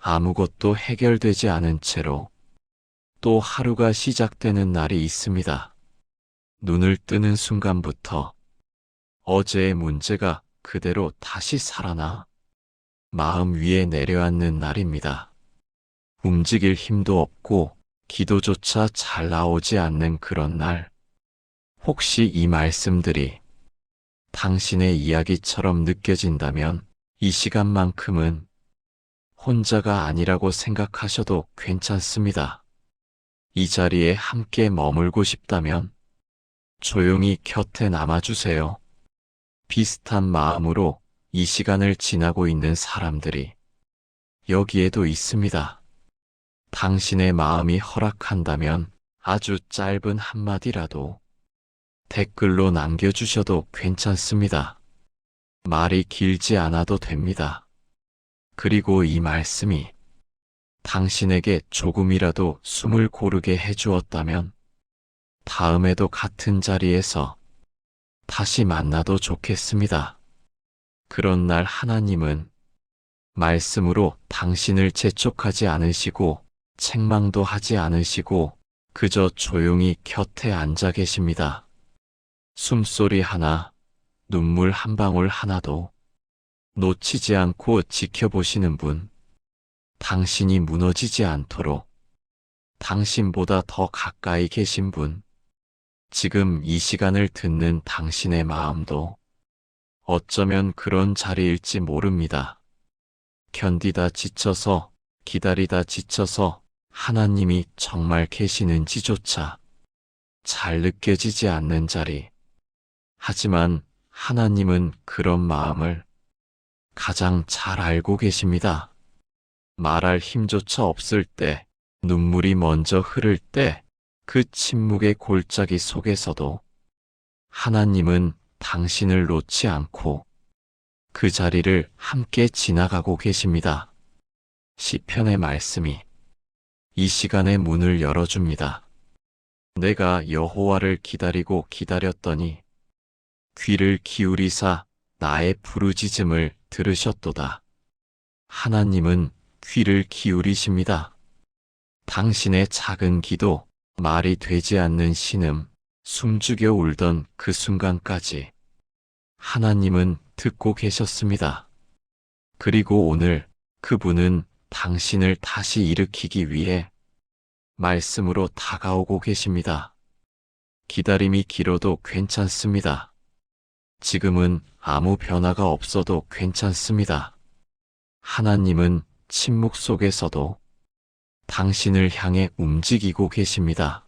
아무것도 해결되지 않은 채로 또 하루가 시작되는 날이 있습니다. 눈을 뜨는 순간부터 어제의 문제가 그대로 다시 살아나 마음 위에 내려앉는 날입니다. 움직일 힘도 없고 기도조차 잘 나오지 않는 그런 날. 혹시 이 말씀들이 당신의 이야기처럼 느껴진다면 이 시간만큼은 혼자가 아니라고 생각하셔도 괜찮습니다. 이 자리에 함께 머물고 싶다면 조용히 곁에 남아주세요. 비슷한 마음으로 이 시간을 지나고 있는 사람들이 여기에도 있습니다. 당신의 마음이 허락한다면 아주 짧은 한마디라도 댓글로 남겨주셔도 괜찮습니다. 말이 길지 않아도 됩니다. 그리고 이 말씀이 당신에게 조금이라도 숨을 고르게 해주었다면 다음에도 같은 자리에서 다시 만나도 좋겠습니다. 그런 날 하나님은 말씀으로 당신을 재촉하지 않으시고 책망도 하지 않으시고 그저 조용히 곁에 앉아 계십니다. 숨소리 하나, 눈물 한 방울 하나도 놓치지 않고 지켜보시는 분, 당신이 무너지지 않도록 당신보다 더 가까이 계신 분, 지금 이 시간을 듣는 당신의 마음도 어쩌면 그런 자리일지 모릅니다. 견디다 지쳐서, 기다리다 지쳐서 하나님이 정말 계시는지조차 잘 느껴지지 않는 자리. 하지만 하나님은 그런 마음을 가장 잘 알고 계십니다. 말할 힘조차 없을 때, 눈물이 먼저 흐를 때, 그 침묵의 골짜기 속에서도 하나님은 당신을 놓지 않고 그 자리를 함께 지나가고 계십니다. 시편의 말씀이 이 시간의 문을 열어줍니다. 내가 여호와를 기다리고 기다렸더니 귀를 기울이사 나의 부르짖음을 들으셨도다. 하나님은 귀를 기울이십니다. 당신의 작은 기도, 말이 되지 않는 신음, 숨죽여 울던 그 순간까지 하나님은 듣고 계셨습니다. 그리고 오늘 그분은 당신을 다시 일으키기 위해 말씀으로 다가오고 계십니다. 기다림이 길어도 괜찮습니다. 지금은 아무 변화가 없어도 괜찮습니다. 하나님은 침묵 속에서도 당신을 향해 움직이고 계십니다.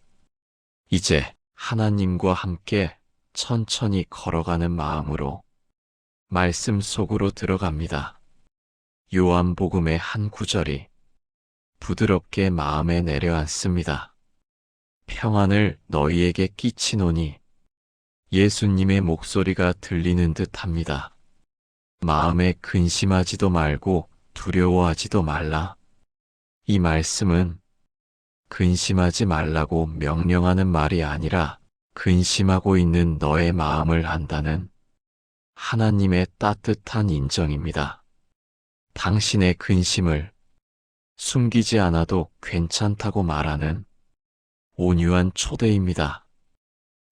이제 하나님과 함께 천천히 걸어가는 마음으로 말씀 속으로 들어갑니다. 요한복음의 한 구절이 부드럽게 마음에 내려앉습니다. 평안을 너희에게 끼치노니 예수님의 목소리가 들리는 듯합니다. 마음에 근심하지도 말고 두려워하지도 말라. 이 말씀은 근심하지 말라고 명령하는 말이 아니라 근심하고 있는 너의 마음을 안다는 하나님의 따뜻한 인정입니다. 당신의 근심을 숨기지 않아도 괜찮다고 말하는 온유한 초대입니다.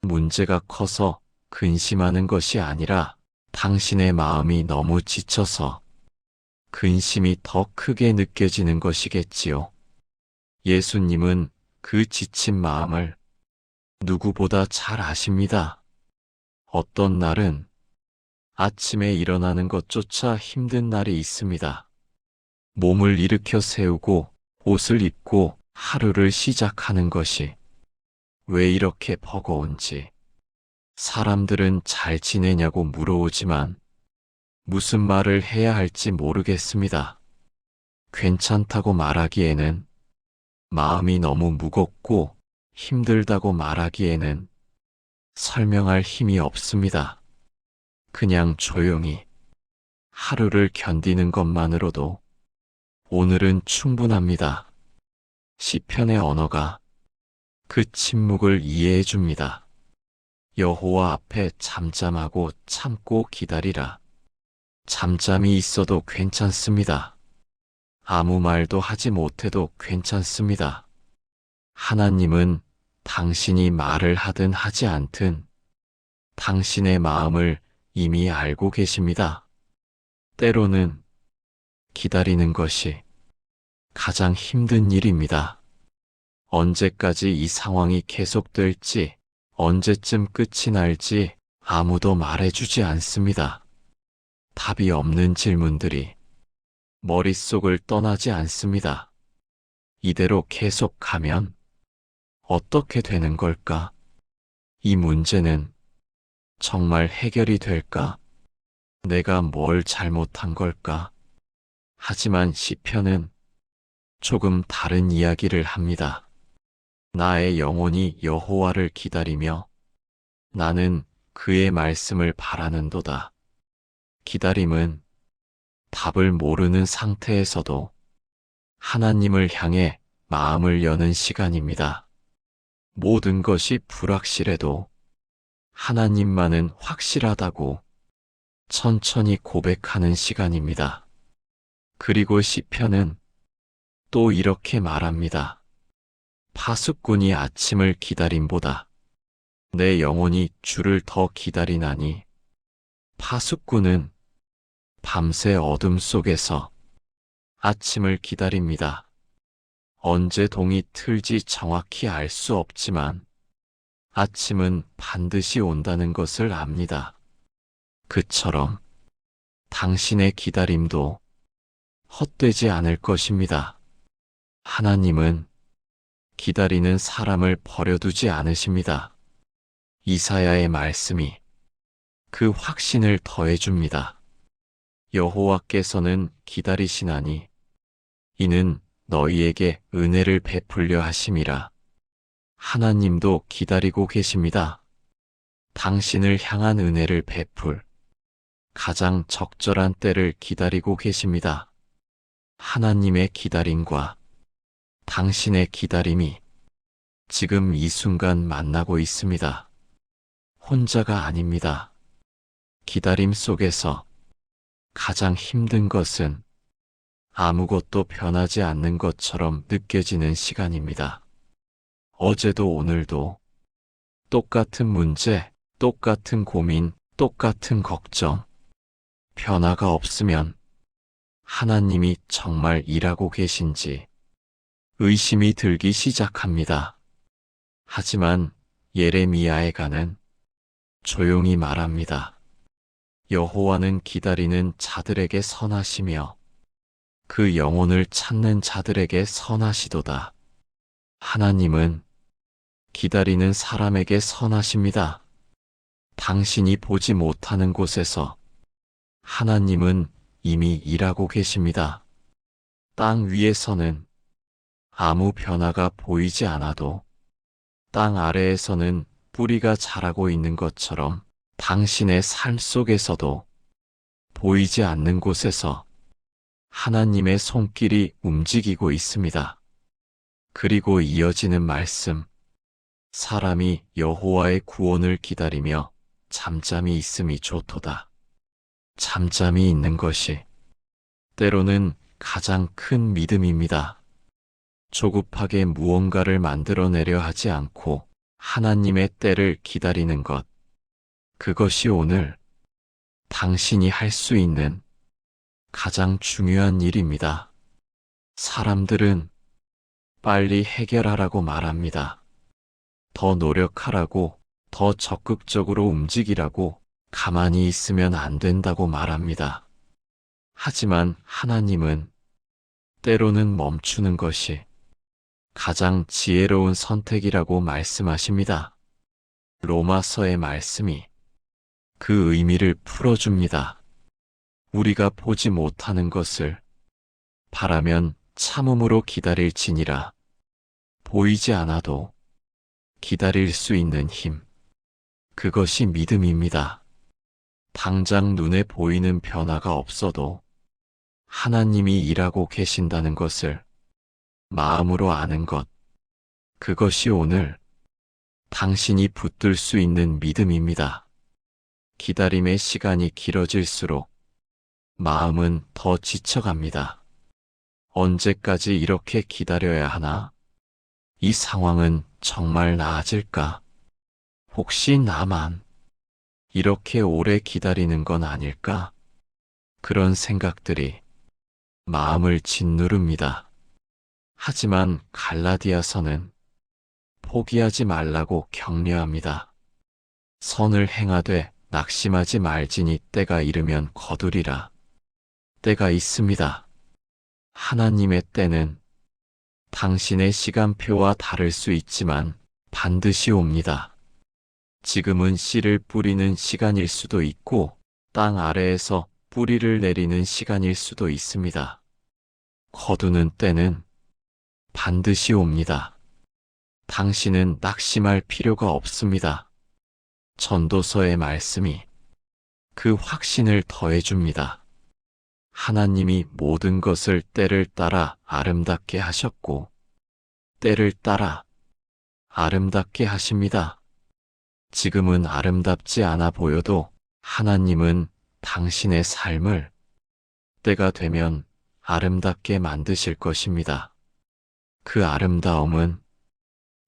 문제가 커서 근심하는 것이 아니라 당신의 마음이 너무 지쳐서 근심이 더 크게 느껴지는 것이겠지요. 예수님은 그 지친 마음을 누구보다 잘 아십니다. 어떤 날은 아침에 일어나는 것조차 힘든 날이 있습니다. 몸을 일으켜 세우고 옷을 입고 하루를 시작하는 것이 왜 이렇게 버거운지 사람들은 잘 지내냐고 물어오지만 무슨 말을 해야 할지 모르겠습니다. 괜찮다고 말하기에는 마음이 너무 무겁고 힘들다고 말하기에는 설명할 힘이 없습니다. 그냥 조용히 하루를 견디는 것만으로도 오늘은 충분합니다. 시편의 언어가 그 침묵을 이해해 줍니다. 여호와 앞에 잠잠하고 참고 기다리라. 잠잠히 있어도 괜찮습니다. 아무 말도 하지 못해도 괜찮습니다. 하나님은 당신이 말을 하든 하지 않든 당신의 마음을 이미 알고 계십니다. 때로는 기다리는 것이 가장 힘든 일입니다. 언제까지 이 상황이 계속될지, 언제쯤 끝이 날지 아무도 말해주지 않습니다. 답이 없는 질문들이 머릿속을 떠나지 않습니다. 이대로 계속 가면 어떻게 되는 걸까? 이 문제는 정말 해결이 될까? 내가 뭘 잘못한 걸까? 하지만 시편은 조금 다른 이야기를 합니다. 나의 영혼이 여호와를 기다리며 나는 그의 말씀을 바라는도다. 기다림은 답을 모르는 상태에서도 하나님을 향해 마음을 여는 시간입니다. 모든 것이 불확실해도 하나님만은 확실하다고 천천히 고백하는 시간입니다. 그리고 시편은 또 이렇게 말합니다. 파수꾼이 아침을 기다림보다 내 영혼이 주를 더 기다리나니 파수꾼은 밤새 어둠 속에서 아침을 기다립니다. 언제 동이 틀지 정확히 알 수 없지만 아침은 반드시 온다는 것을 압니다. 그처럼 당신의 기다림도 헛되지 않을 것입니다. 하나님은 기다리는 사람을 버려두지 않으십니다. 이사야의 말씀이 그 확신을 더해줍니다. 여호와께서는 기다리시나니 이는 너희에게 은혜를 베풀려 하심이라. 하나님도 기다리고 계십니다. 당신을 향한 은혜를 베풀 가장 적절한 때를 기다리고 계십니다. 하나님의 기다림과 당신의 기다림이 지금 이 순간 만나고 있습니다. 혼자가 아닙니다. 기다림 속에서 가장 힘든 것은 아무것도 변하지 않는 것처럼 느껴지는 시간입니다. 어제도 오늘도 똑같은 문제, 똑같은 고민, 똑같은 걱정. 변화가 없으면 하나님이 정말 일하고 계신지 의심이 들기 시작합니다. 하지만 예레미야에가는 조용히 말합니다. 여호와는 기다리는 자들에게 선하시며 그 영혼을 찾는 자들에게 선하시도다. 하나님은 기다리는 사람에게 선하십니다. 당신이 보지 못하는 곳에서 하나님은 이미 일하고 계십니다. 땅 위에서는 아무 변화가 보이지 않아도 땅 아래에서는 뿌리가 자라고 있는 것처럼 당신의 삶 속에서도 보이지 않는 곳에서 하나님의 손길이 움직이고 있습니다. 그리고 이어지는 말씀, 사람이 여호와의 구원을 기다리며 잠잠히 있음이 좋도다. 잠잠히 있는 것이 때로는 가장 큰 믿음입니다. 조급하게 무언가를 만들어내려 하지 않고 하나님의 때를 기다리는 것. 그것이 오늘 당신이 할 수 있는 가장 중요한 일입니다. 사람들은 빨리 해결하라고 말합니다. 더 노력하라고, 더 적극적으로 움직이라고, 가만히 있으면 안 된다고 말합니다. 하지만 하나님은 때로는 멈추는 것이 가장 지혜로운 선택이라고 말씀하십니다. 로마서의 말씀이 그 의미를 풀어줍니다. 우리가 보지 못하는 것을 바라면 참음으로 기다릴지니라. 보이지 않아도 기다릴 수 있는 힘. 그것이 믿음입니다. 당장 눈에 보이는 변화가 없어도 하나님이 일하고 계신다는 것을 마음으로 아는 것. 그것이 오늘 당신이 붙들 수 있는 믿음입니다. 기다림의 시간이 길어질수록 마음은 더 지쳐갑니다. 언제까지 이렇게 기다려야 하나? 이 상황은 정말 나아질까? 혹시 나만 이렇게 오래 기다리는 건 아닐까? 그런 생각들이 마음을 짓누릅니다. 하지만 갈라디아서는 포기하지 말라고 격려합니다. 선을 행하되 낙심하지 말지니 때가 이르면 거두리라. 때가 있습니다. 하나님의 때는 당신의 시간표와 다를 수 있지만 반드시 옵니다. 지금은 씨를 뿌리는 시간일 수도 있고 땅 아래에서 뿌리를 내리는 시간일 수도 있습니다. 거두는 때는 반드시 옵니다. 당신은 낙심할 필요가 없습니다. 전도서의 말씀이 그 확신을 더해줍니다. 하나님이 모든 것을 때를 따라 아름답게 하셨고, 때를 따라 아름답게 하십니다. 지금은 아름답지 않아 보여도 하나님은 당신의 삶을 때가 되면 아름답게 만드실 것입니다. 그 아름다움은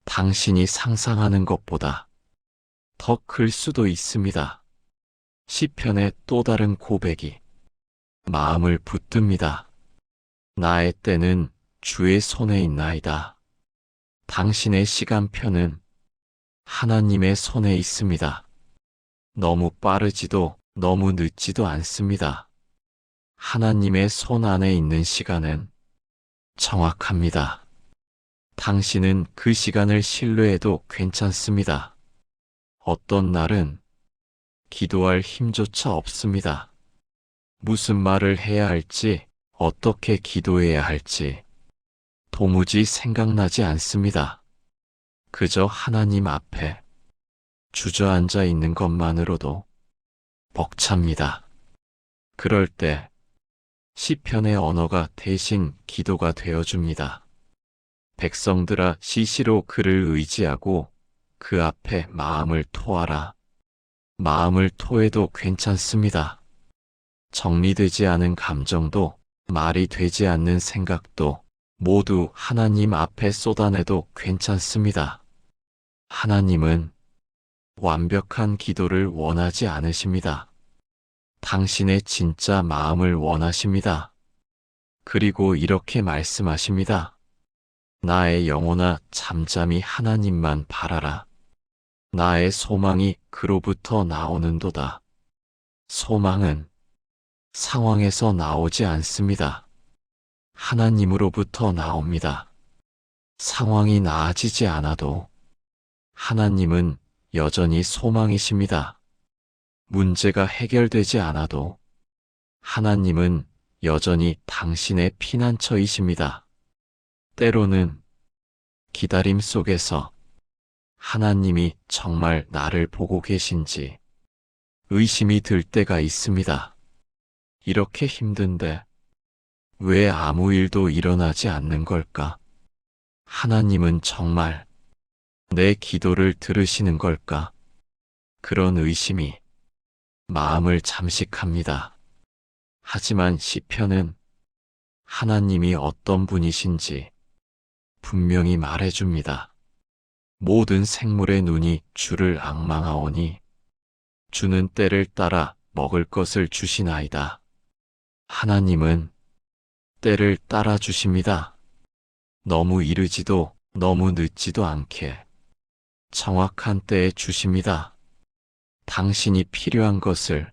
당신이 상상하는 것보다 더 클 수도 있습니다. 시편의 또 다른 고백이 마음을 붙듭니다. 나의 때는 주의 손에 있나이다. 당신의 시간표는 하나님의 손에 있습니다. 너무 빠르지도 너무 늦지도 않습니다. 하나님의 손 안에 있는 시간은 정확합니다. 당신은 그 시간을 신뢰해도 괜찮습니다. 어떤 날은 기도할 힘조차 없습니다. 무슨 말을 해야 할지, 어떻게 기도해야 할지 도무지 생각나지 않습니다. 그저 하나님 앞에 주저앉아 있는 것만으로도 벅찹니다. 그럴 때 시편의 언어가 대신 기도가 되어줍니다. 백성들아 시시로 그를 의지하고 그 앞에 마음을 토하라. 마음을 토해도 괜찮습니다. 정리되지 않은 감정도 말이 되지 않는 생각도 모두 하나님 앞에 쏟아내도 괜찮습니다. 하나님은 완벽한 기도를 원하지 않으십니다. 당신의 진짜 마음을 원하십니다. 그리고 이렇게 말씀하십니다. 나의 영혼아 잠잠히 하나님만 바라라. 나의 소망이 그로부터 나오는도다. 소망은 상황에서 나오지 않습니다. 하나님으로부터 나옵니다. 상황이 나아지지 않아도 하나님은 여전히 소망이십니다. 문제가 해결되지 않아도 하나님은 여전히 당신의 피난처이십니다. 때로는 기다림 속에서 하나님이 정말 나를 보고 계신지 의심이 들 때가 있습니다. 이렇게 힘든데 왜 아무 일도 일어나지 않는 걸까? 하나님은 정말 내 기도를 들으시는 걸까? 그런 의심이 마음을 잠식합니다. 하지만 시편은 하나님이 어떤 분이신지 분명히 말해줍니다. 모든 생물의 눈이 주를 앙망하오니 주는 때를 따라 먹을 것을 주시나이다. 하나님은 때를 따라 주십니다. 너무 이르지도 너무 늦지도 않게 정확한 때에 주십니다. 당신이 필요한 것을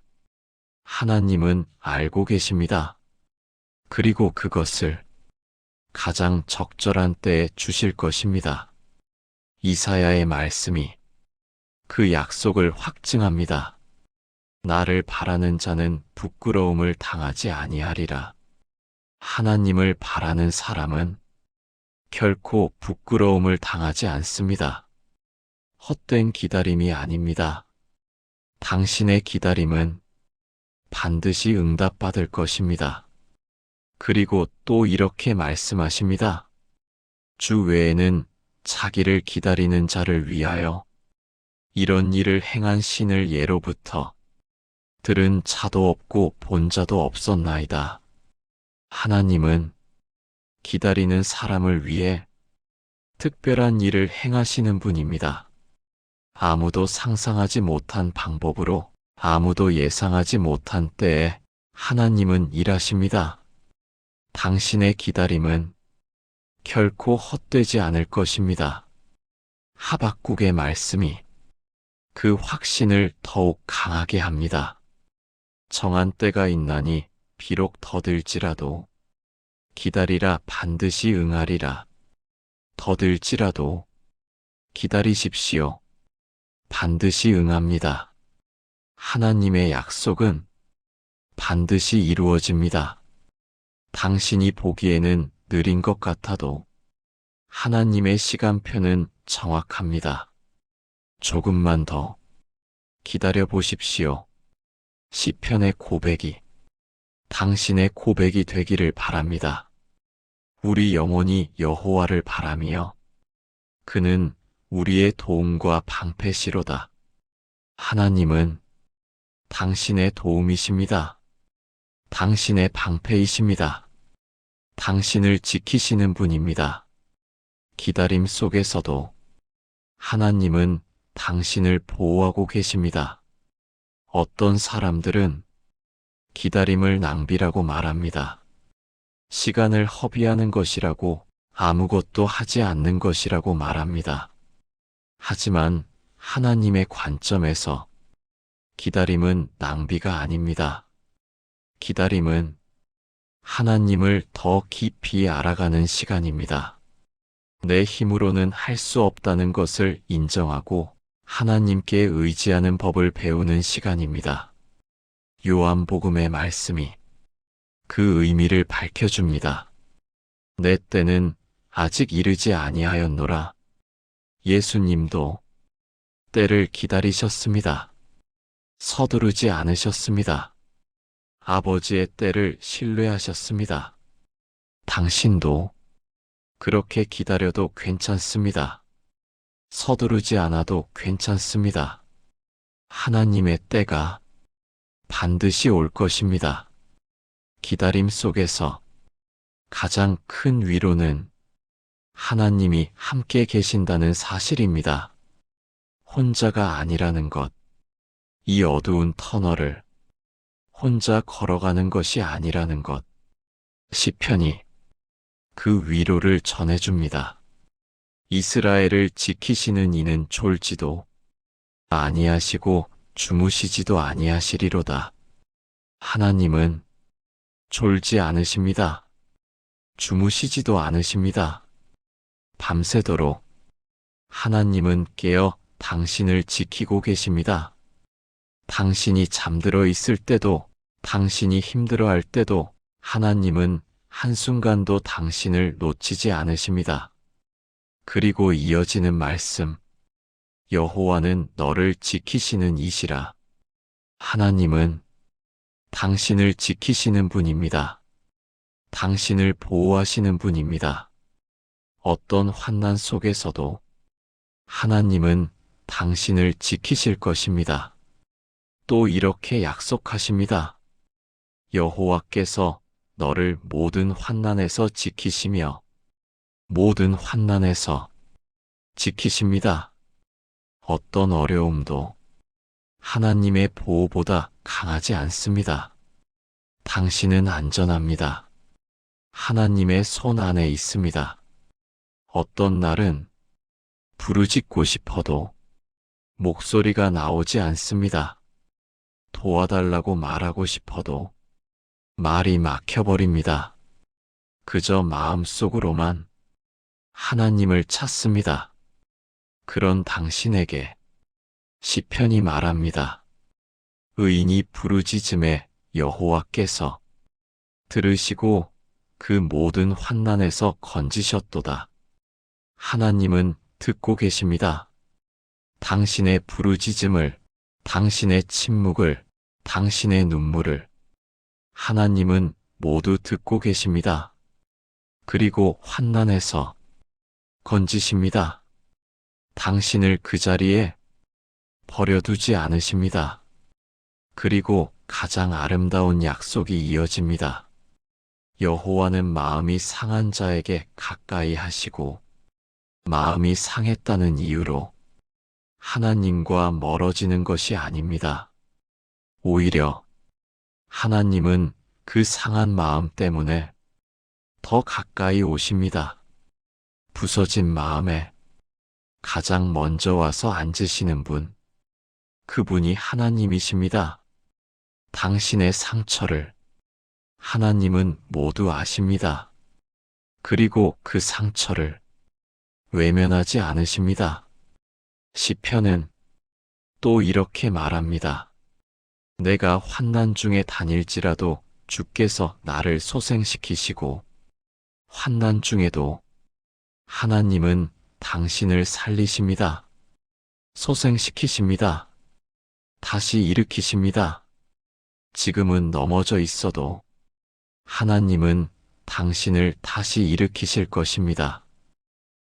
하나님은 알고 계십니다. 그리고 그것을 가장 적절한 때에 주실 것입니다. 이사야의 말씀이 그 약속을 확증합니다. 나를 바라는 자는 부끄러움을 당하지 아니하리라. 하나님을 바라는 사람은 결코 부끄러움을 당하지 않습니다. 헛된 기다림이 아닙니다. 당신의 기다림은 반드시 응답받을 것입니다. 그리고 또 이렇게 말씀하십니다. 주 외에는 자기를 기다리는 자를 위하여 이런 일을 행한 신을 예로부터 들은 자도 없고 본 자도 없었나이다. 하나님은 기다리는 사람을 위해 특별한 일을 행하시는 분입니다. 아무도 상상하지 못한 방법으로, 아무도 예상하지 못한 때에 하나님은 일하십니다. 당신의 기다림은 결코 헛되지 않을 것입니다. 하박국의 말씀이 그 확신을 더욱 강하게 합니다. 정한 때가 있나니 비록 더딜지라도 기다리라 반드시 응하리라. 더딜지라도 기다리십시오. 반드시 응합니다. 하나님의 약속은 반드시 이루어집니다. 당신이 보기에는 느린 것 같아도 하나님의 시간표는 정확합니다. 조금만 더 기다려 보십시오. 시편의 고백이 당신의 고백이 되기를 바랍니다. 우리 영혼이 여호와를 바라며 그는 우리의 도움과 방패시로다. 하나님은 당신의 도움이십니다. 당신의 방패이십니다. 당신을 지키시는 분입니다. 기다림 속에서도 하나님은 당신을 보호하고 계십니다. 어떤 사람들은 기다림을 낭비라고 말합니다. 시간을 허비하는 것이라고, 아무것도 하지 않는 것이라고 말합니다. 하지만 하나님의 관점에서 기다림은 낭비가 아닙니다. 기다림은 하나님을 더 깊이 알아가는 시간입니다. 내 힘으로는 할 수 없다는 것을 인정하고 하나님께 의지하는 법을 배우는 시간입니다. 요한복음의 말씀이 그 의미를 밝혀줍니다. 내 때는 아직 이르지 아니하였노라. 예수님도 때를 기다리셨습니다. 서두르지 않으셨습니다. 아버지의 때를 신뢰하셨습니다. 당신도 그렇게 기다려도 괜찮습니다. 서두르지 않아도 괜찮습니다. 하나님의 때가 반드시 올 것입니다. 기다림 속에서 가장 큰 위로는 하나님이 함께 계신다는 사실입니다. 혼자가 아니라는 것, 이 어두운 터널을 혼자 걸어가는 것이 아니라는 것, 시편이 그 위로를 전해줍니다. 이스라엘을 지키시는 이는 졸지도 아니하시고 주무시지도 아니하시리로다. 하나님은 졸지 않으십니다. 주무시지도 않으십니다. 밤새도록 하나님은 깨어 당신을 지키고 계십니다. 당신이 잠들어 있을 때도, 당신이 힘들어할 때도 하나님은 한순간도 당신을 놓치지 않으십니다. 그리고 이어지는 말씀, 여호와는 너를 지키시는 이시라. 하나님은 당신을 지키시는 분입니다. 당신을 보호하시는 분입니다. 어떤 환난 속에서도 하나님은 당신을 지키실 것입니다. 또 이렇게 약속하십니다. 여호와께서 너를 모든 환난에서 지키시며 모든 환난에서 지키십니다. 어떤 어려움도 하나님의 보호보다 강하지 않습니다. 당신은 안전합니다. 하나님의 손 안에 있습니다. 어떤 날은 부르짖고 싶어도 목소리가 나오지 않습니다. 도와달라고 말하고 싶어도 말이 막혀버립니다. 그저 마음속으로만 하나님을 찾습니다. 그런 당신에게 시편이 말합니다. 의인이 부르짖음에 여호와께서 들으시고 그 모든 환난에서 건지셨도다. 하나님은 듣고 계십니다. 당신의 부르짖음을, 당신의 침묵을, 당신의 눈물을 하나님은 모두 듣고 계십니다. 그리고 환난에서 건지십니다. 당신을 그 자리에 버려두지 않으십니다. 그리고 가장 아름다운 약속이 이어집니다. 여호와는 마음이 상한 자에게 가까이 하시고 마음이 상했다는 이유로 하나님과 멀어지는 것이 아닙니다. 오히려 하나님은 그 상한 마음 때문에 더 가까이 오십니다. 부서진 마음에 가장 먼저 와서 앉으시는 분, 그분이 하나님이십니다. 당신의 상처를 하나님은 모두 아십니다. 그리고 그 상처를 외면하지 않으십니다. 시편은 또 이렇게 말합니다. 내가 환난 중에 다닐지라도 주께서 나를 소생시키시고 환난 중에도 하나님은 당신을 살리십니다. 소생시키십니다. 다시 일으키십니다. 지금은 넘어져 있어도 하나님은 당신을 다시 일으키실 것입니다.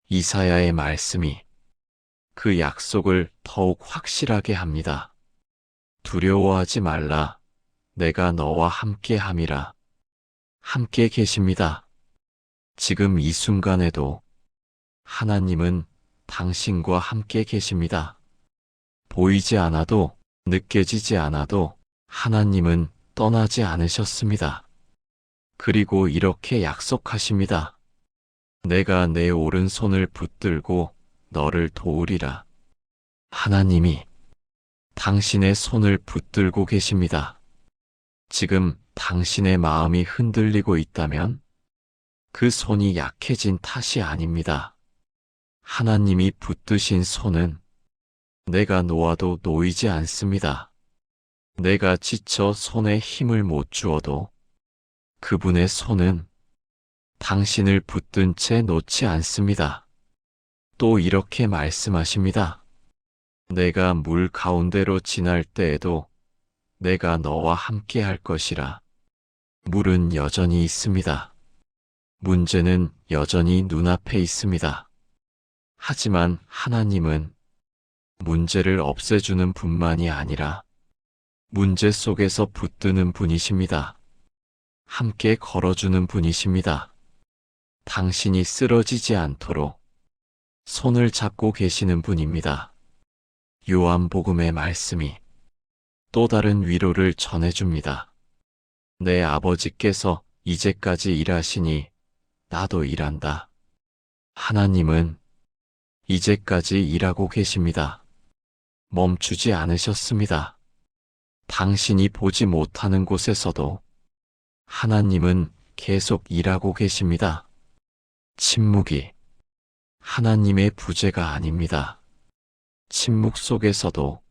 이사야의 말씀이 그 약속을 더욱 확실하게 합니다. 두려워하지 말라. 내가 너와 함께 함이라. 함께 계십니다. 지금 이 순간에도 하나님은 당신과 함께 계십니다. 보이지 않아도 느껴지지 않아도 하나님은 떠나지 않으셨습니다. 그리고 이렇게 약속하십니다. 내가 내 오른손을 붙들고 너를 도우리라. 하나님이 당신의 손을 붙들고 계십니다. 지금 당신의 마음이 흔들리고 있다면 그 손이 약해진 탓이 아닙니다. 하나님이 붙드신 손은 내가 놓아도 놓이지 않습니다. 내가 지쳐 손에 힘을 못 주어도 그분의 손은 당신을 붙든 채 놓지 않습니다. 또 이렇게 말씀하십니다. 내가 물 가운데로 지날 때에도 내가 너와 함께 할 것이라. 물은 여전히 있습니다. 문제는 여전히 눈앞에 있습니다. 하지만 하나님은 문제를 없애주는 분만이 아니라 문제 속에서 붙드는 분이십니다. 함께 걸어주는 분이십니다. 당신이 쓰러지지 않도록 손을 잡고 계시는 분입니다. 요한복음의 말씀이 또 다른 위로를 전해줍니다. 내 아버지께서 이제까지 일하시니 나도 일한다. 하나님은 이제까지 일하고 계십니다. 멈추지 않으셨습니다. 당신이 보지 못하는 곳에서도 하나님은 계속 일하고 계십니다. 침묵이 하나님의 부재가 아닙니다. 침묵 속에서도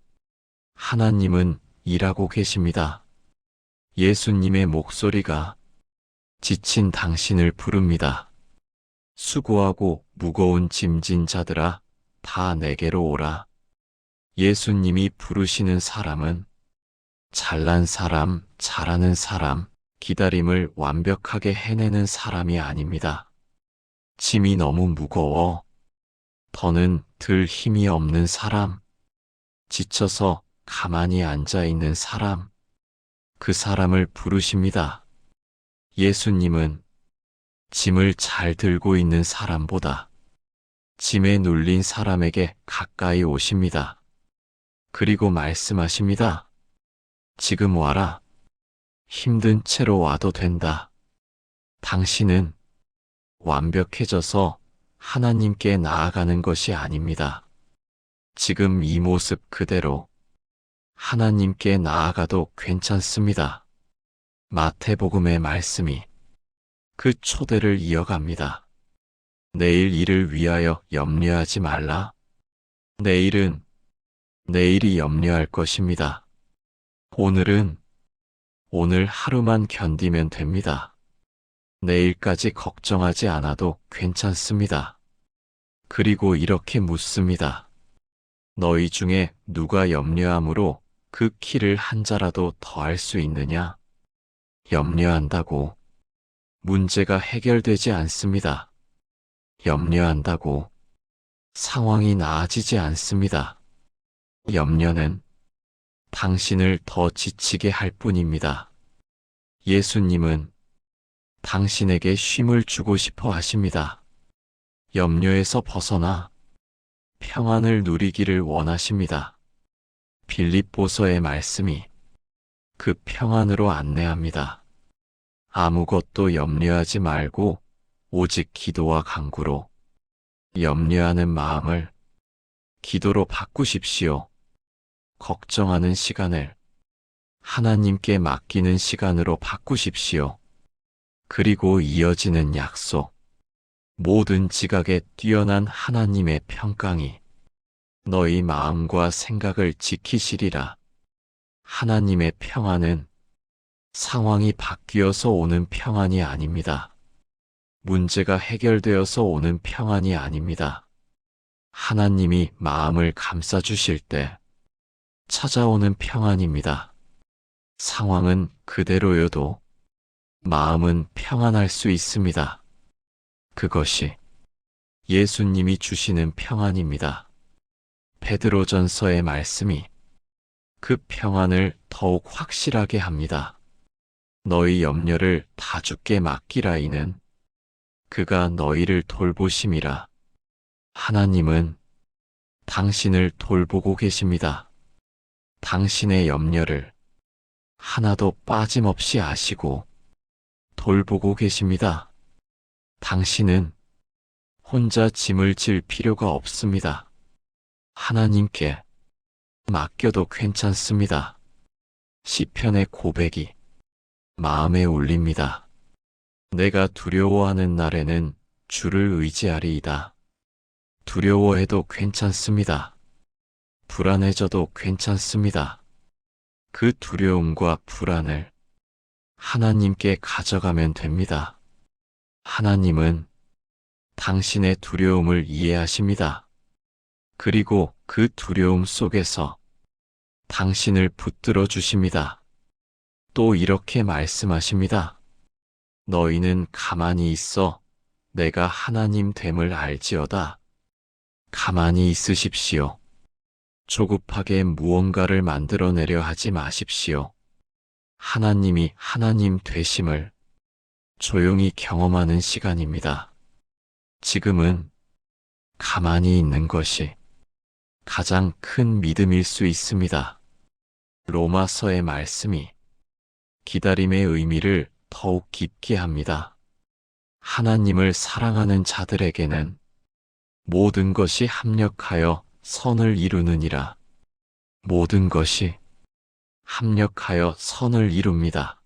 하나님은 일하고 계십니다. 예수님의 목소리가 지친 당신을 부릅니다. 수고하고 무거운 짐진 자들아, 다 내게로 오라. 예수님이 부르시는 사람은 잘난 사람, 잘하는 사람, 기다림을 완벽하게 해내는 사람이 아닙니다. 짐이 너무 무거워 더는 들 힘이 없는 사람, 지쳐서 가만히 앉아 있는 사람, 그 사람을 부르십니다. 예수님은 짐을 잘 들고 있는 사람보다 짐에 눌린 사람에게 가까이 오십니다. 그리고 말씀하십니다. 지금 와라. 힘든 채로 와도 된다. 당신은 완벽해져서 하나님께 나아가는 것이 아닙니다. 지금 이 모습 그대로 하나님께 나아가도 괜찮습니다. 마태복음의 말씀이 그 초대를 이어갑니다. 내일 일을 위하여 염려하지 말라. 내일은 내일이 염려할 것입니다. 오늘은 오늘 하루만 견디면 됩니다. 내일까지 걱정하지 않아도 괜찮습니다. 그리고 이렇게 묻습니다. 너희 중에 누가 염려함으로 그 키를 한 자라도 더할 수 있느냐? 염려한다고 문제가 해결되지 않습니다. 염려한다고 상황이 나아지지 않습니다. 염려는 당신을 더 지치게 할 뿐입니다. 예수님은 당신에게 쉼을 주고 싶어 하십니다. 염려에서 벗어나 평안을 누리기를 원하십니다. 빌립보서의 말씀이 그 평안으로 안내합니다. 아무것도 염려하지 말고 오직 기도와 간구로 염려하는 마음을 기도로 바꾸십시오. 걱정하는 시간을 하나님께 맡기는 시간으로 바꾸십시오. 그리고 이어지는 약속, 모든 지각에 뛰어난 하나님의 평강이 너희 마음과 생각을 지키시리라. 하나님의 평안은 상황이 바뀌어서 오는 평안이 아닙니다. 문제가 해결되어서 오는 평안이 아닙니다. 하나님이 마음을 감싸주실 때 찾아오는 평안입니다. 상황은 그대로여도 마음은 평안할 수 있습니다. 그것이 예수님이 주시는 평안입니다. 베드로전서의 말씀이 그 평안을 더욱 확실하게 합니다. 너희 염려를 다 주께 맡기라. 이는 그가 너희를 돌보심이라. 하나님은 당신을 돌보고 계십니다. 당신의 염려를 하나도 빠짐없이 아시고 돌보고 계십니다. 당신은 혼자 짐을 질 필요가 없습니다. 하나님께 맡겨도 괜찮습니다. 시편의 고백이 마음에 울립니다. 내가 두려워하는 날에는 주를 의지하리이다. 두려워해도 괜찮습니다. 불안해져도 괜찮습니다. 그 두려움과 불안을 하나님께 가져가면 됩니다. 하나님은 당신의 두려움을 이해하십니다. 그리고 그 두려움 속에서 당신을 붙들어 주십니다. 또 이렇게 말씀하십니다. 너희는 가만히 있어 내가 하나님 됨을 알지어다. 가만히 있으십시오. 조급하게 무언가를 만들어내려 하지 마십시오. 하나님이 하나님 되심을 조용히 경험하는 시간입니다. 지금은 가만히 있는 것이 가장 큰 믿음일 수 있습니다. 로마서의 말씀이 기다림의 의미를 더욱 깊게 합니다. 하나님을 사랑하는 자들에게는 모든 것이 합력하여 선을 이루느니라. 모든 것이 합력하여 선을 이룹니다.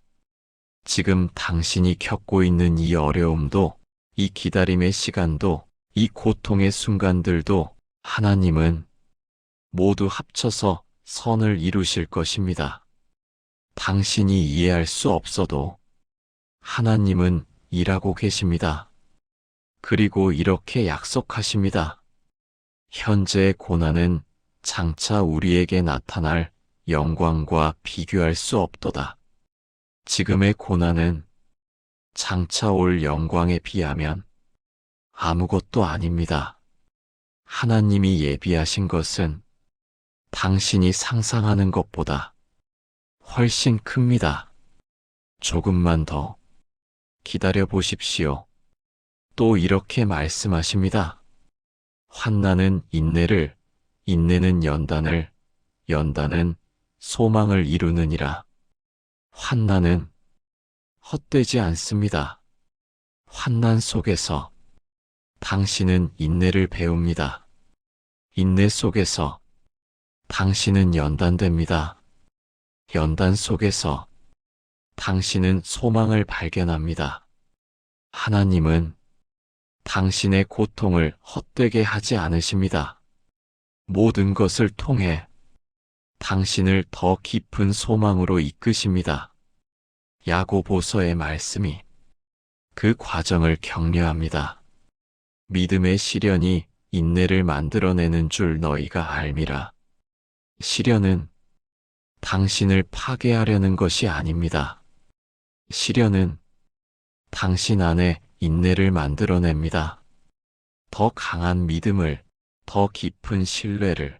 지금 당신이 겪고 있는 이 어려움도, 이 기다림의 시간도, 이 고통의 순간들도 하나님은 모두 합쳐서 선을 이루실 것입니다. 당신이 이해할 수 없어도 하나님은 일하고 계십니다. 그리고 이렇게 약속하십니다. 현재의 고난은 장차 우리에게 나타날 영광과 비교할 수 없도다. 지금의 고난은 장차 올 영광에 비하면 아무것도 아닙니다. 하나님이 예비하신 것은 당신이 상상하는 것보다 훨씬 큽니다. 조금만 더 기다려 보십시오. 또 이렇게 말씀하십니다. 환난은 인내를, 인내는 연단을, 연단은 소망을 이루느니라. 환난은 헛되지 않습니다. 환난 속에서 당신은 인내를 배웁니다. 인내 속에서 당신은 연단됩니다. 연단 속에서 당신은 소망을 발견합니다. 하나님은 당신의 고통을 헛되게 하지 않으십니다. 모든 것을 통해 당신을 더 깊은 소망으로 이끄십니다. 야고보서의 말씀이 그 과정을 격려합니다. 믿음의 시련이 인내를 만들어내는 줄 너희가 알미라. 시련은 당신을 파괴하려는 것이 아닙니다. 시련은 당신 안에 인내를 만들어냅니다. 더 강한 믿음을, 더 깊은 신뢰를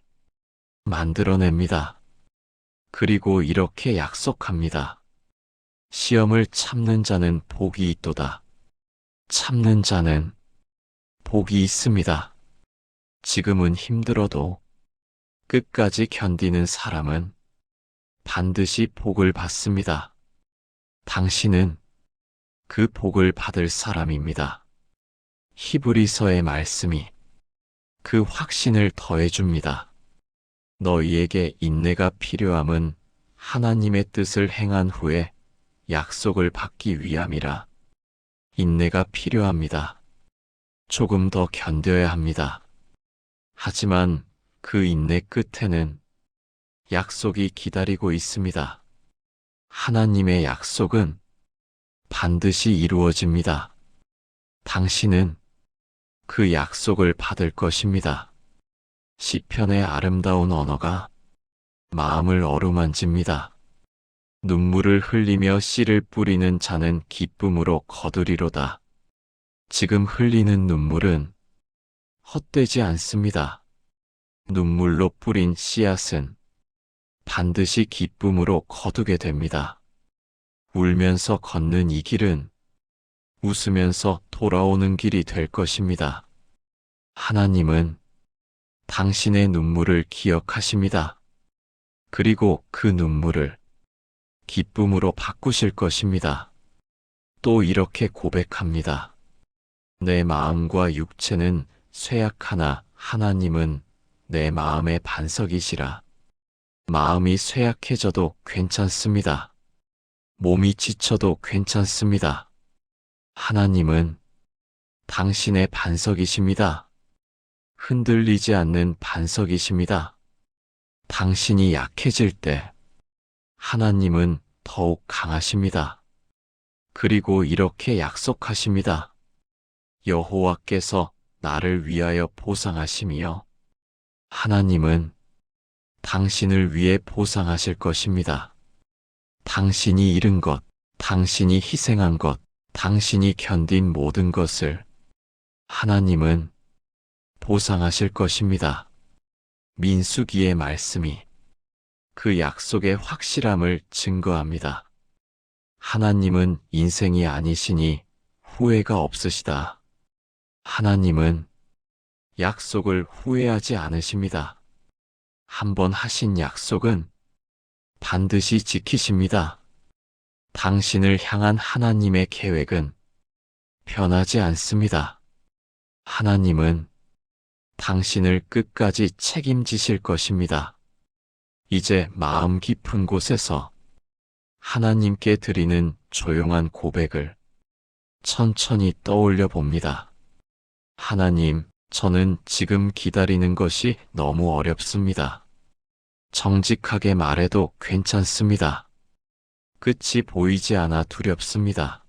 만들어냅니다. 그리고 이렇게 약속합니다. 시험을 참는 자는 복이 있도다. 참는 자는 복이 있습니다. 지금은 힘들어도 끝까지 견디는 사람은 반드시 복을 받습니다. 당신은 그 복을 받을 사람입니다. 히브리서의 말씀이 그 확신을 더해줍니다. 너희에게 인내가 필요함은 하나님의 뜻을 행한 후에 약속을 받기 위함이라. 인내가 필요합니다. 조금 더 견뎌야 합니다. 하지만 그 인내 끝에는 약속이 기다리고 있습니다. 하나님의 약속은 반드시 이루어집니다. 당신은 그 약속을 받을 것입니다. 시편의 아름다운 언어가 마음을 어루만집니다. 눈물을 흘리며 씨를 뿌리는 자는 기쁨으로 거두리로다. 지금 흘리는 눈물은 헛되지 않습니다. 눈물로 뿌린 씨앗은 반드시 기쁨으로 거두게 됩니다. 울면서 걷는 이 길은 웃으면서 돌아오는 길이 될 것입니다. 하나님은 당신의 눈물을 기억하십니다. 그리고 그 눈물을 기쁨으로 바꾸실 것입니다. 또 이렇게 고백합니다. 내 마음과 육체는 쇠약하나 하나님은 내 마음의 반석이시라. 마음이 쇠약해져도 괜찮습니다. 몸이 지쳐도 괜찮습니다. 하나님은 당신의 반석이십니다. 흔들리지 않는 반석이십니다. 당신이 약해질 때 하나님은 더욱 강하십니다. 그리고 이렇게 약속하십니다. 여호와께서 나를 위하여 보상하심이여. 하나님은 당신을 위해 보상하실 것입니다. 당신이 잃은 것, 당신이 희생한 것, 당신이 견딘 모든 것을 하나님은 보상하실 것입니다. 민수기의 말씀이 그 약속의 확실함을 증거합니다. 하나님은 인생이 아니시니 후회가 없으시다. 하나님은 약속을 후회하지 않으십니다. 한번 하신 약속은 반드시 지키십니다. 당신을 향한 하나님의 계획은 변하지 않습니다. 하나님은 당신을 끝까지 책임지실 것입니다. 이제 마음 깊은 곳에서 하나님께 드리는 조용한 고백을 천천히 떠올려 봅니다. 하나님, 저는 지금 기다리는 것이 너무 어렵습니다. 정직하게 말해도 괜찮습니다. 끝이 보이지 않아 두렵습니다.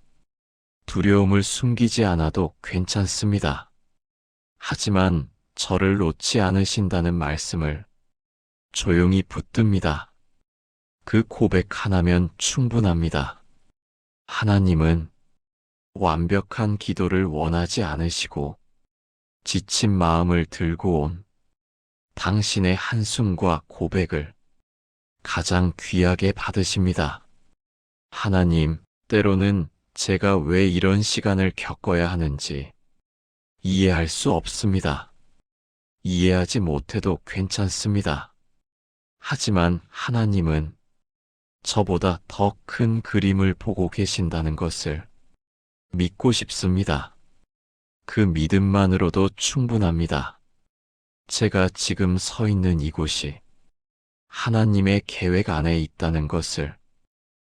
두려움을 숨기지 않아도 괜찮습니다. 하지만 저를 놓지 않으신다는 말씀을 조용히 붙듭니다. 그 고백 하나면 충분합니다. 하나님은 완벽한 기도를 원하지 않으시고 지친 마음을 들고 온 당신의 한숨과 고백을 가장 귀하게 받으십니다. 하나님, 때로는 제가 왜 이런 시간을 겪어야 하는지 이해할 수 없습니다. 이해하지 못해도 괜찮습니다. 하지만 하나님은 저보다 더 큰 그림을 보고 계신다는 것을 믿고 싶습니다. 그 믿음만으로도 충분합니다. 제가 지금 서 있는 이곳이 하나님의 계획 안에 있다는 것을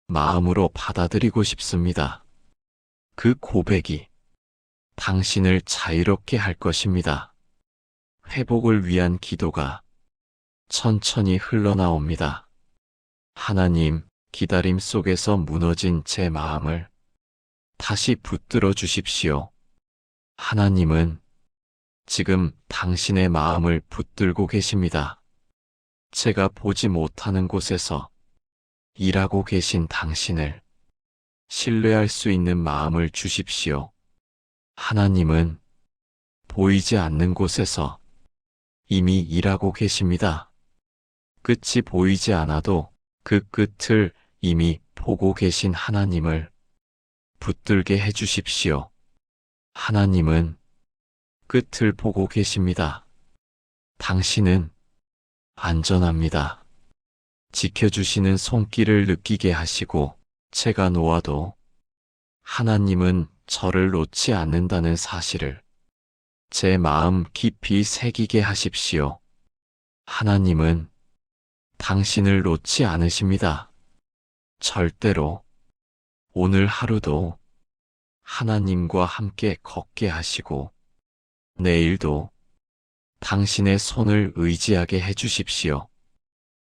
마음으로 받아들이고 싶습니다. 그 고백이 당신을 자유롭게 할 것입니다. 회복을 위한 기도가 천천히 흘러나옵니다. 하나님, 기다림 속에서 무너진 제 마음을 다시 붙들어 주십시오. 하나님은 지금 당신의 마음을 붙들고 계십니다. 제가 보지 못하는 곳에서 일하고 계신 당신을 신뢰할 수 있는 마음을 주십시오. 하나님은 보이지 않는 곳에서 이미 일하고 계십니다. 끝이 보이지 않아도 그 끝을 이미 보고 계신 하나님을 붙들게 해 주십시오. 하나님은 끝을 보고 계십니다. 당신은 안전합니다. 지켜주시는 손길을 느끼게 하시고 제가 놓아도 하나님은 저를 놓지 않는다는 사실을 제 마음 깊이 새기게 하십시오. 하나님은 당신을 놓지 않으십니다. 절대로. 오늘 하루도 하나님과 함께 걷게 하시고 내일도 당신의 손을 의지하게 해 주십시오.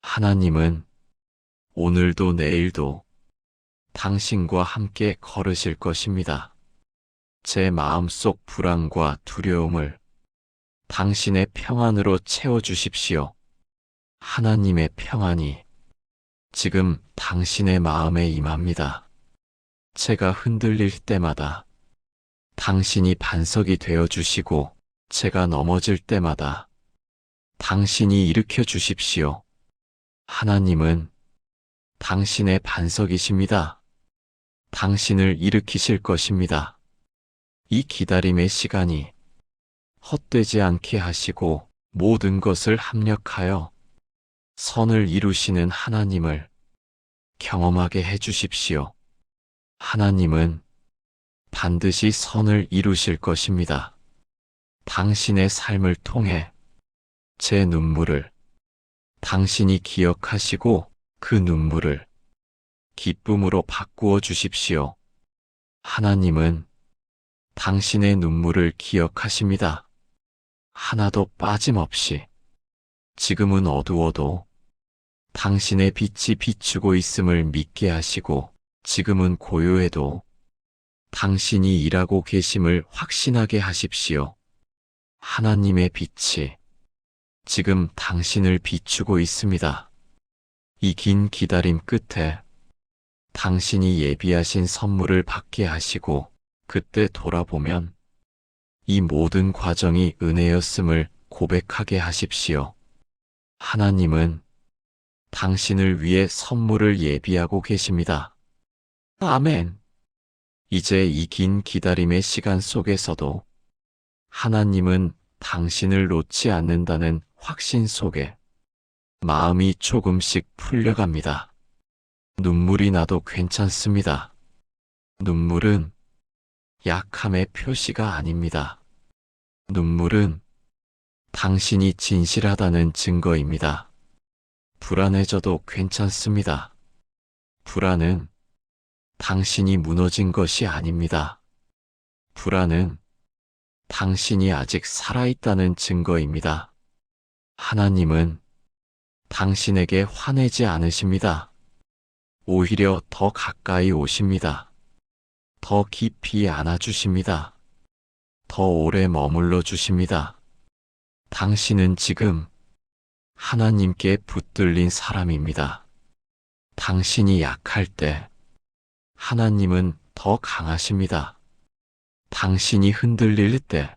하나님은 오늘도 내일도 당신과 함께 걸으실 것입니다. 제 마음속 불안과 두려움을 당신의 평안으로 채워주십시오. 하나님의 평안이 지금 당신의 마음에 임합니다. 제가 흔들릴 때마다 당신이 반석이 되어주시고 제가 넘어질 때마다 당신이 일으켜 주십시오. 하나님은 당신의 반석이십니다. 당신을 일으키실 것입니다. 이 기다림의 시간이 헛되지 않게 하시고 모든 것을 합력하여 선을 이루시는 하나님을 경험하게 해 주십시오. 하나님은 반드시 선을 이루실 것입니다. 당신의 삶을 통해 제 눈물을 당신이 기억하시고 그 눈물을 기쁨으로 바꾸어 주십시오. 하나님은 당신의 눈물을 기억하십니다. 하나도 빠짐없이 지금은 어두워도 당신의 빛이 비추고 있음을 믿게 하시고 지금은 고요해도 당신이 일하고 계심을 확신하게 하십시오. 하나님의 빛이 지금 당신을 비추고 있습니다. 이 긴 기다림 끝에 당신이 예비하신 선물을 받게 하시고 그때 돌아보면 이 모든 과정이 은혜였음을 고백하게 하십시오. 하나님은 당신을 위해 선물을 예비하고 계십니다. 아멘. 이제 이 긴 기다림의 시간 속에서도 하나님은 당신을 놓지 않는다는 확신 속에 마음이 조금씩 풀려갑니다. 눈물이 나도 괜찮습니다. 눈물은 약함의 표시가 아닙니다. 눈물은 당신이 진실하다는 증거입니다. 불안해져도 괜찮습니다. 불안은 당신이 무너진 것이 아닙니다. 불안은 당신이 아직 살아있다는 증거입니다. 하나님은 당신에게 화내지 않으십니다. 오히려 더 가까이 오십니다. 더 깊이 안아주십니다. 더 오래 머물러 주십니다. 당신은 지금 하나님께 붙들린 사람입니다. 당신이 약할 때 하나님은 더 강하십니다. 당신이 흔들릴 때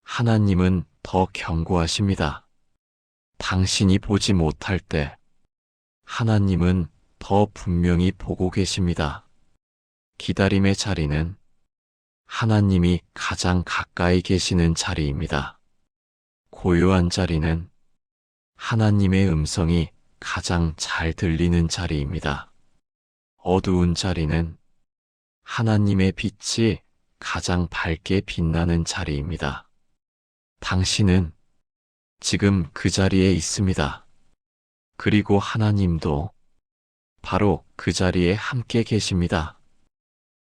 하나님은 더 견고하십니다. 당신이 보지 못할 때 하나님은 더 분명히 보고 계십니다. 기다림의 자리는 하나님이 가장 가까이 계시는 자리입니다. 고요한 자리는 하나님의 음성이 가장 잘 들리는 자리입니다. 어두운 자리는 하나님의 빛이 가장 밝게 빛나는 자리입니다. 당신은 지금 그 자리에 있습니다. 그리고 하나님도 바로 그 자리에 함께 계십니다.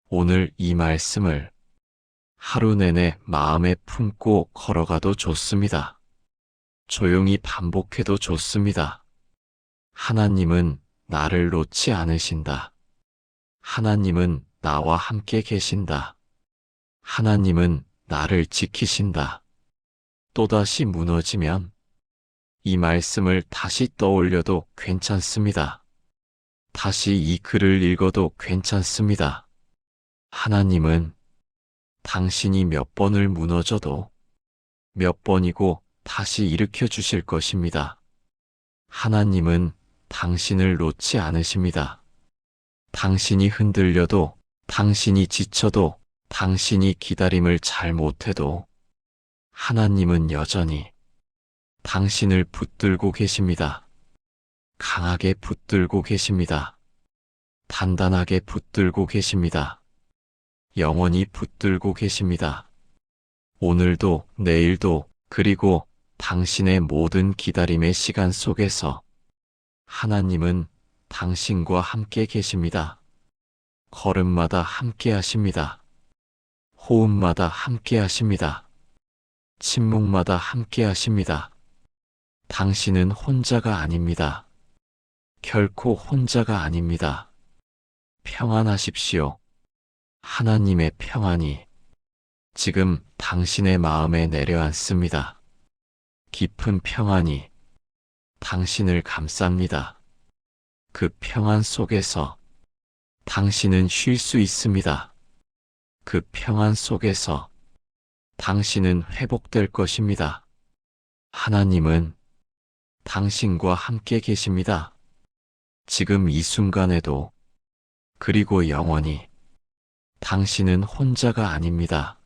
오늘 이 말씀을 하루 내내 마음에 품고 걸어가도 좋습니다. 조용히 반복해도 좋습니다. 하나님은 나를 놓지 않으신다. 하나님은 나와 함께 계신다. 하나님은 나를 지키신다. 또다시 무너지면 이 말씀을 다시 떠올려도 괜찮습니다. 다시 이 글을 읽어도 괜찮습니다. 하나님은 당신이 몇 번을 무너져도 몇 번이고 다시 일으켜 주실 것입니다. 하나님은 당신을 놓지 않으십니다. 당신이 흔들려도, 당신이 지쳐도, 당신이 기다림을 잘 못해도 하나님은 여전히 당신을 붙들고 계십니다. 강하게 붙들고 계십니다. 단단하게 붙들고 계십니다. 영원히 붙들고 계십니다. 오늘도, 내일도, 그리고 당신의 모든 기다림의 시간 속에서 하나님은 당신과 함께 계십니다. 걸음마다 함께 하십니다. 호흡마다 함께 하십니다. 침묵마다 함께 하십니다. 당신은 혼자가 아닙니다. 결코 혼자가 아닙니다. 평안하십시오. 하나님의 평안이 지금 당신의 마음에 내려앉습니다. 깊은 평안이 당신을 감쌉니다. 그 평안 속에서 당신은 쉴 수 있습니다. 그 평안 속에서 당신은 회복될 것입니다. 하나님은 당신과 함께 계십니다. 지금 이 순간에도, 그리고 영원히 당신은 혼자가 아닙니다.